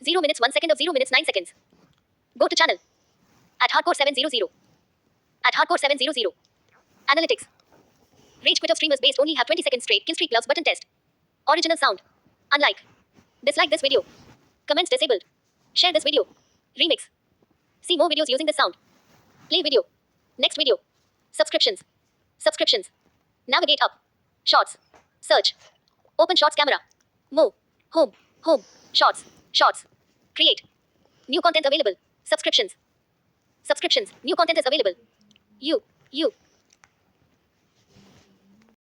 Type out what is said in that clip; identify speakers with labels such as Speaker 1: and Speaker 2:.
Speaker 1: 0 minutes 1 second of 0 minutes 9 seconds. Go to channel. At hardcore 700. At hardcore 700. Analytics. Rage quit of streamers based only have 20 seconds straight. Kill streak gloves button test. Original sound. Unlike. Dislike this video. Comments disabled. Share this video. Remix. See more videos using this sound. Play video. Next video. Subscriptions. Subscriptions. Navigate up. Shorts. Search. Open shorts camera. More. Home. Home. Shorts. Shorts. Create. New content available. Subscriptions. Subscriptions. New content is available. You.